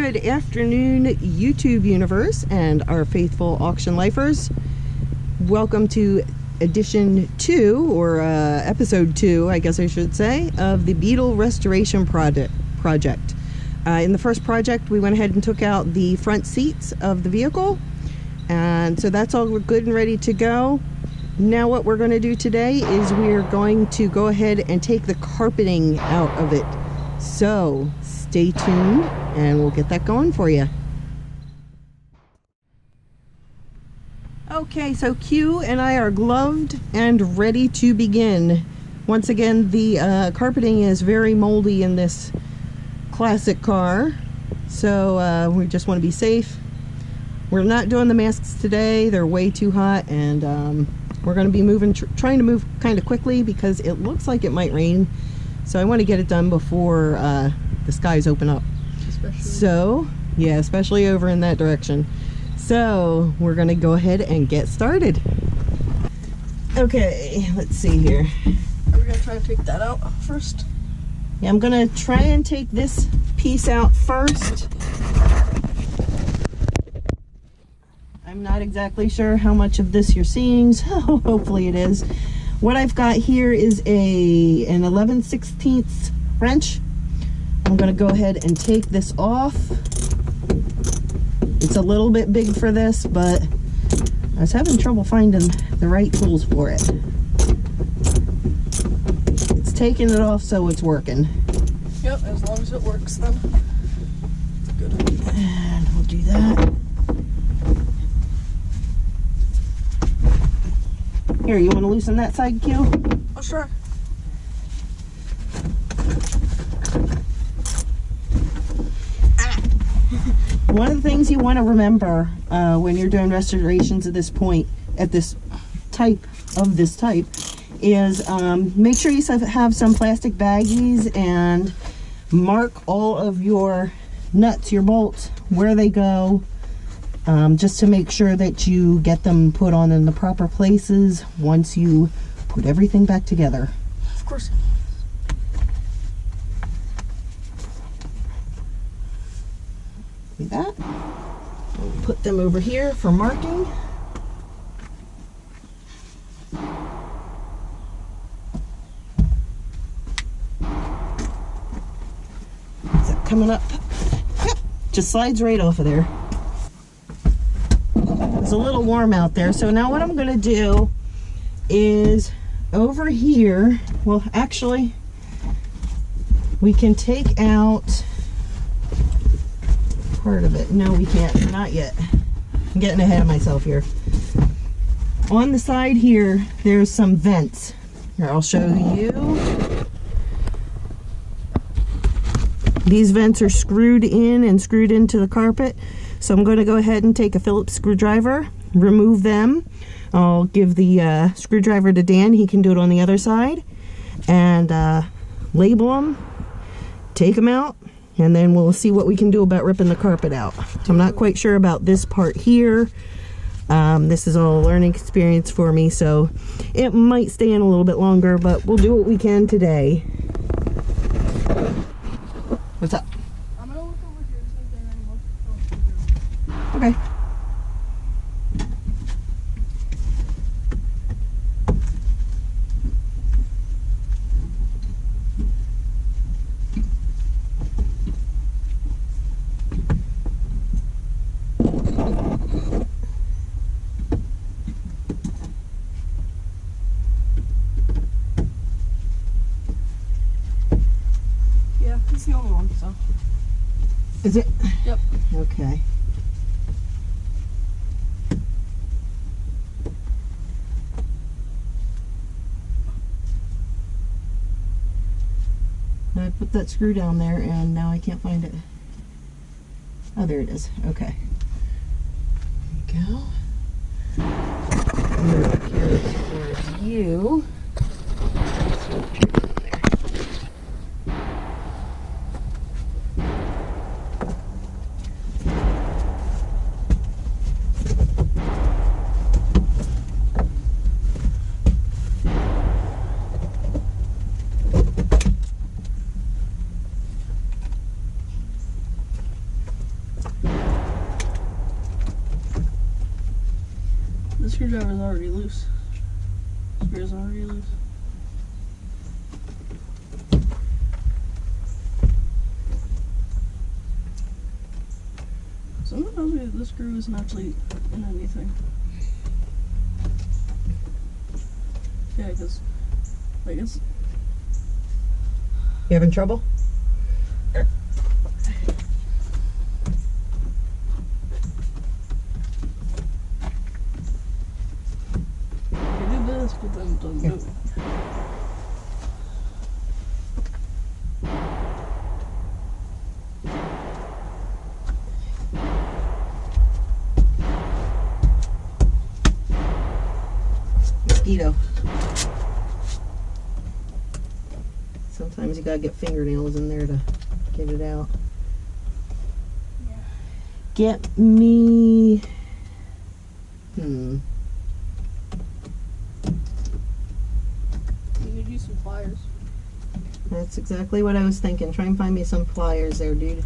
Good afternoon, YouTube universe and our faithful auction lifers. Welcome to edition 2, or episode 2, I guess I should say, of the Beetle restoration project. In the first project, we went ahead and took out the front seats of the vehicle, and so that's all good and ready to go. Now what we're going to do today is we're going to go ahead and take the carpeting out of it. So stay tuned and we'll get that going for you. Okay, so Q and I are gloved and ready to begin. Once again, the carpeting is very moldy in this classic car, so we just want to be safe. We're not doing the masks today, they're way too hot, and we're going to be trying to move kind of quickly because it looks like it might rain. So I want to get it done before the skies open up. So, yeah, especially over in that direction. So we're going to go ahead and get started. Okay, let's see here. Are we going to try to take that out first? Yeah, I'm going to try and take this piece out first. I'm not exactly sure how much of this you're seeing, so hopefully it is. What I've got here is an 11/16 wrench. I'm going to go ahead and take this off. It's a little bit big for this, but I was having trouble finding the right tools for it. It's taking it off, so it's working. Yep, as long as it works then. It's good. And we'll do that. Here, you want to loosen that side, Q? Oh, sure. One of the things you want to remember when you're doing restorations at this point, at this type, is make sure you have some plastic baggies and mark all of your nuts, your bolts, where they go, just to make sure that you get them put on in the proper places once you put everything back together. Of course. Like that. We'll put them over here for marking. Is that coming up? Yep, just slides right off of there. It's a little warm out there, so now what I'm going to do is over here, well, actually, we can take out part of it. No, we can't. Not yet. I'm getting ahead of myself here. On the side here, there's some vents. Here, I'll show you. These vents are screwed in and screwed into the carpet. So I'm going to go ahead and take a Phillips screwdriver, remove them. I'll give the screwdriver to Dan. He can do it on the other side. And label them, take them out, and then we'll see what we can do about ripping the carpet out. I'm not quite sure about this part here. This is all a learning experience for me, so it might stay in a little bit longer, but we'll do what we can today. What's up? I'm going to look over here so then Okay. Yeah, it's the only one, so. Is it? Yep. Okay. I put that screw down there and now I can't find it. Oh, there it is. Okay. There we go. Move here towards you. is already loose. Someone tells me that this screw isn't actually in anything. Yeah, because, like, it's... You having trouble? I do this, but then it doesn't do it. Mosquito. Sometimes you gotta get fingernails in there to get it out. Yeah. Get me... You could use some pliers. That's exactly what I was thinking. Try and find me some pliers there, dude.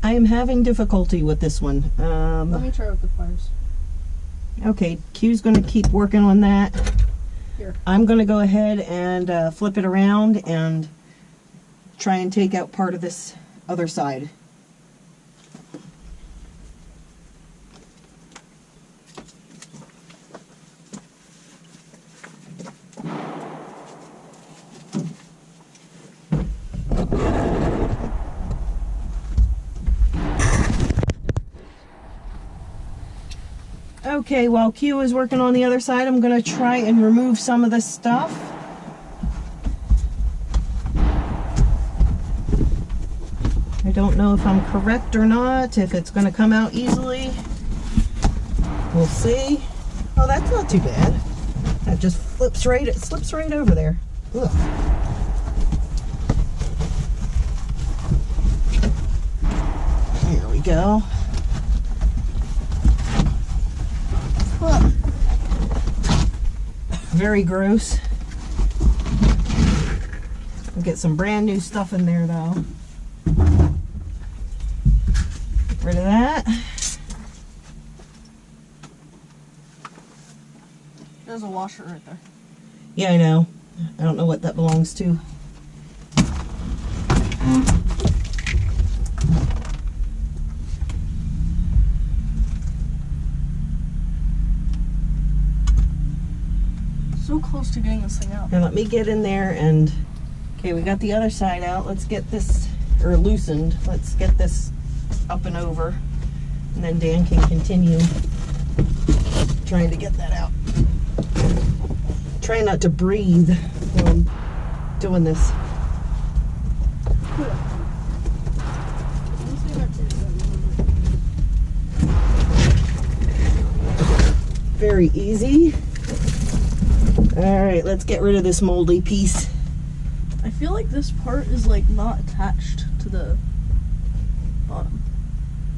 I am having difficulty with this one. Let me try with the pliers. Okay, Q's going to keep working on that. Here. I'm going to go ahead and flip it around and try and take out part of this other side. Okay, while Q is working on the other side, I'm going to try and remove some of this stuff. I don't know if I'm correct or not, if it's going to come out easily. We'll see. Oh, that's not too bad. That just slips right over there. Ugh. Here we go. Very gross. We'll get some brand new stuff in there though. Get rid of that. There's a washer right there. Yeah, I know. I don't know what that belongs to. So close to getting this thing out. Now let me get in there and... Okay, we got the other side out. Let's get this, or loosened. Let's get this up and over. And then Dan can continue trying to get that out. Try not to breathe while I'm doing this. Very easy. Alright, let's get rid of this moldy piece. I feel like this part is like not attached to the bottom.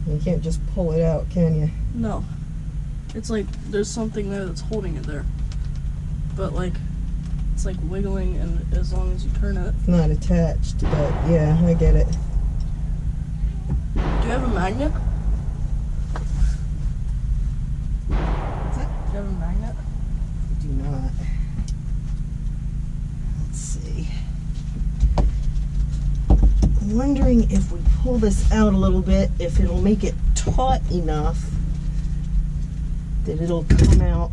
You can't just pull it out, can you? No. It's like there's something there that's holding it there. But like, it's like wiggling, and as long as you turn it. It's not attached, but yeah, I get it. Do you have a magnet? What's that? Do you have a magnet? I do not. Let's see. I'm wondering if we pull this out a little bit, if it'll make it taut enough that it'll come out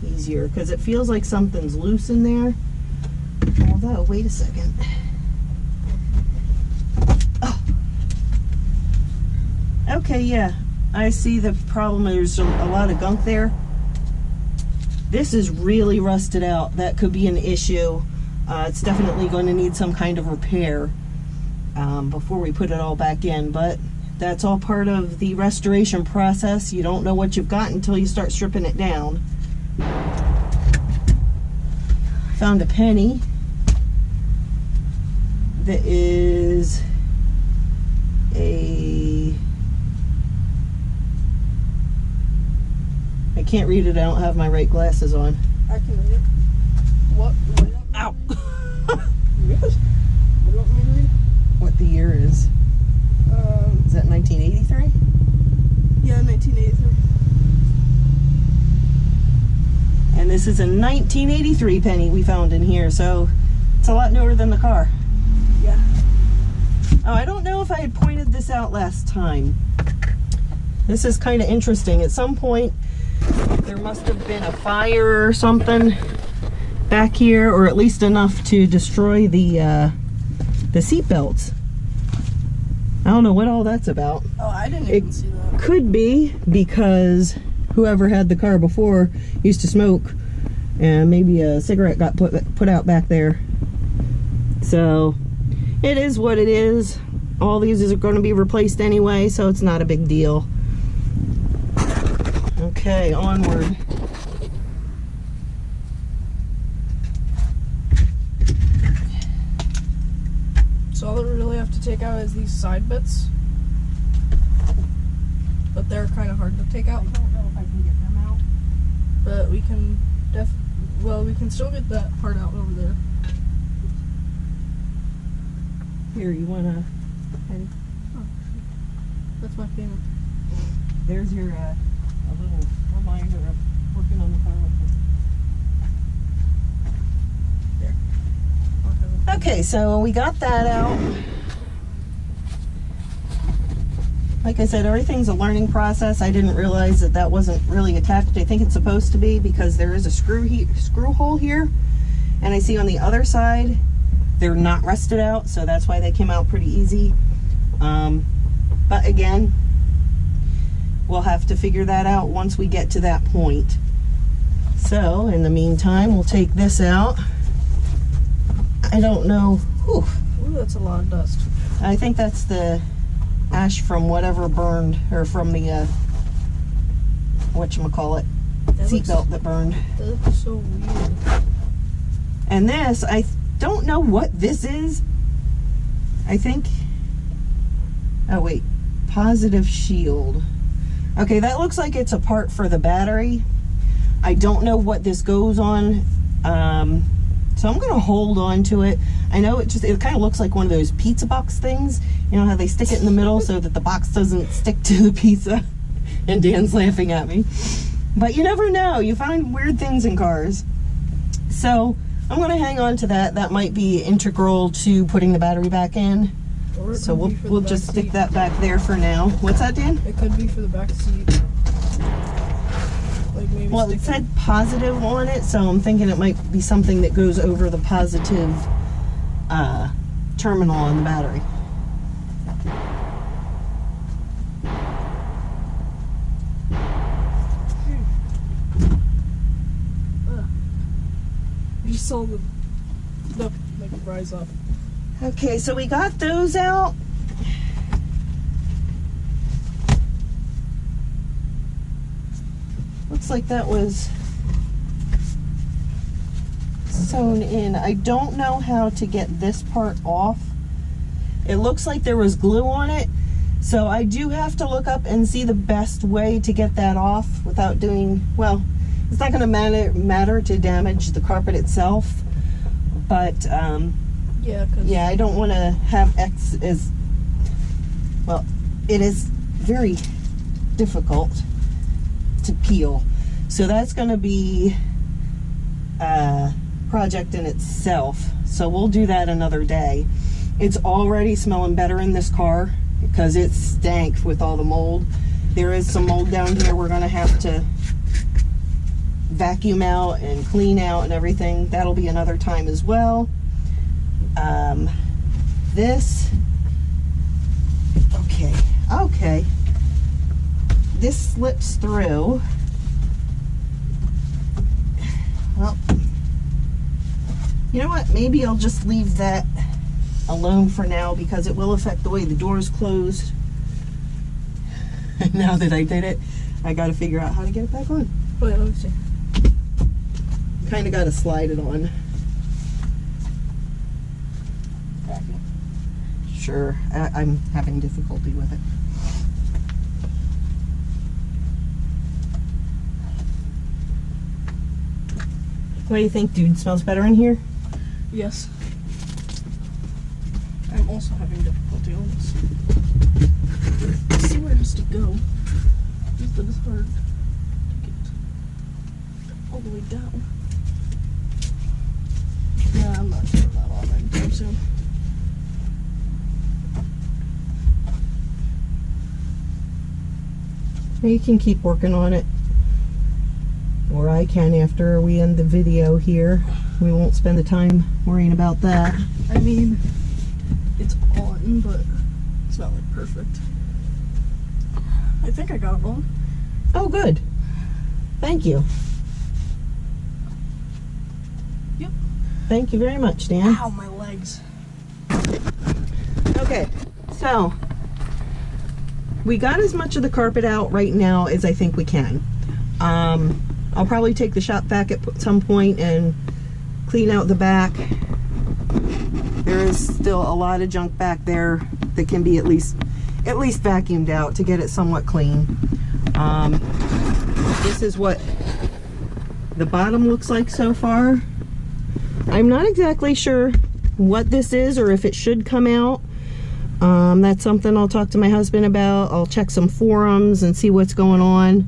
easier, because it feels like something's loose in there. Although, wait a second. Oh. Okay, yeah, I see the problem. There's a lot of gunk there. This is really rusted out. That could be an issue. It's definitely going to need some kind of repair before we put it all back in, but that's all part of the restoration process. You don't know what you've got until you start stripping it down. found a penny that is I can't read it, I don't have my right glasses on. I can read it. What? Ow! Yes. What do you want me to read? What the year is. Is that 1983? Yeah, 1983. And this is a 1983 penny we found in here, so it's a lot newer than the car. Yeah. Oh, I don't know if I had pointed this out last time. This is kind of interesting. At some point, there must have been a fire or something back here, or at least enough to destroy the seat belts. I don't know what all that's about. Oh, I didn't even see that. Could be because whoever had the car before used to smoke, and maybe a cigarette got put out back there. So it is what it is. All these are going to be replaced anyway, so it's not a big deal. Okay, onward. So all that we really have to take out is these side bits. But they're kind of hard to take out. I don't know if I can get them out. But we can we can still get that part out over there. Here, you want to... Oh, that's my camera. There's your a little reminder of working on the car with you. There. I'll have it. Okay, so we got that out. Like I said, everything's a learning process. I didn't realize that that wasn't really attached. I think it's supposed to be because there is a screw hole here. And I see on the other side, they're not rusted out, so that's why they came out pretty easy. But again, we'll have to figure that out once we get to that point. So, in the meantime, we'll take this out. I don't know. Whew. Ooh, that's a lot of dust. I think that's the ash from whatever burned, or from the whatchamacallit, seatbelt that burned. That looks so weird. And this, I don't know what this is. I think, oh wait, positive shield. Okay, that looks like it's a part for the battery. I don't know what this goes on. So I'm gonna hold on to it. I know it kind of looks like one of those pizza box things. You know how they stick it in the middle so that the box doesn't stick to the pizza? And Dan's laughing at me. But you never know, you find weird things in cars. So I'm gonna hang on to that. That might be integral to putting the battery back in. So we'll just stick that back there for now. What's that, Dan? It could be for the back seat. Like maybe Well, it said positive on it, so I'm thinking it might be something that goes over the positive terminal on the battery. You saw the like rise up. Okay, so we got those out. Looks like that was sewn in. I don't know how to get this part off. It looks like there was glue on it, so I do have to look up and see the best way to get that off without doing, well, it's not going to matter to damage the carpet itself, but yeah, I don't want to have well, it is very difficult to peel. So that's going to be a project in itself. So we'll do that another day. It's already smelling better in this car because it stank with all the mold. There is some mold down here we're going to have to vacuum out and clean out and everything. That'll be another time as well. This, okay. This slips through. Well, you know what? Maybe I'll just leave that alone for now because it will affect the way the door's closed. Now that I did it, I got to figure out how to get it back on. Wait, let me see. Kind of got to slide it on. sure. I'm having difficulty with it. What do you think, dude? Smells better in here? Yes. I'm also having difficulty on this. Let's see where it has to go. Just that it's hard to get all the way down. Yeah, I'm not turning that on anytime soon. You can keep working on it. Or I can after we end the video here. We won't spend the time worrying about that. I mean, it's on, but it's not like perfect. I think I got it on. Oh, good. Thank you. Yep. Thank you very much, Dan. Ow, my legs. Okay, so we got as much of the carpet out right now as I think we can. I'll probably take the shop vac at some point and clean out the back. There is still a lot of junk back there that can be at least vacuumed out to get it somewhat clean. This is what the bottom looks like so far. I'm not exactly sure what this is or if it should come out. That's something I'll talk to my husband about. I'll check some forums and see what's going on.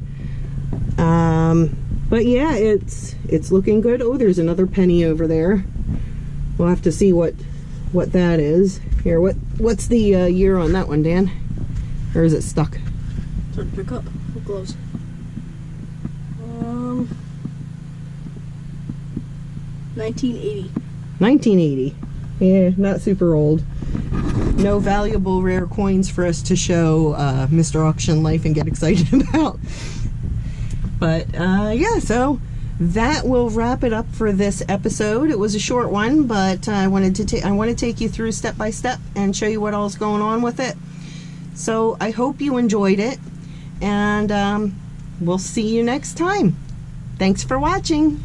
But yeah, it's looking good. Oh, there's another penny over there. We'll have to see what that is. Here, what's the year on that one, Dan? Or is it stuck? It's hard to pick up. Look close. 1980. 1980. Yeah, not super old. No valuable rare coins for us to show Mr. Auction Life and get excited about. But yeah, so that will wrap it up for this episode. It was a short one, but I want to take you through step by step and show you what all's going on with it. So I hope you enjoyed it, and we'll see you next time. Thanks for watching.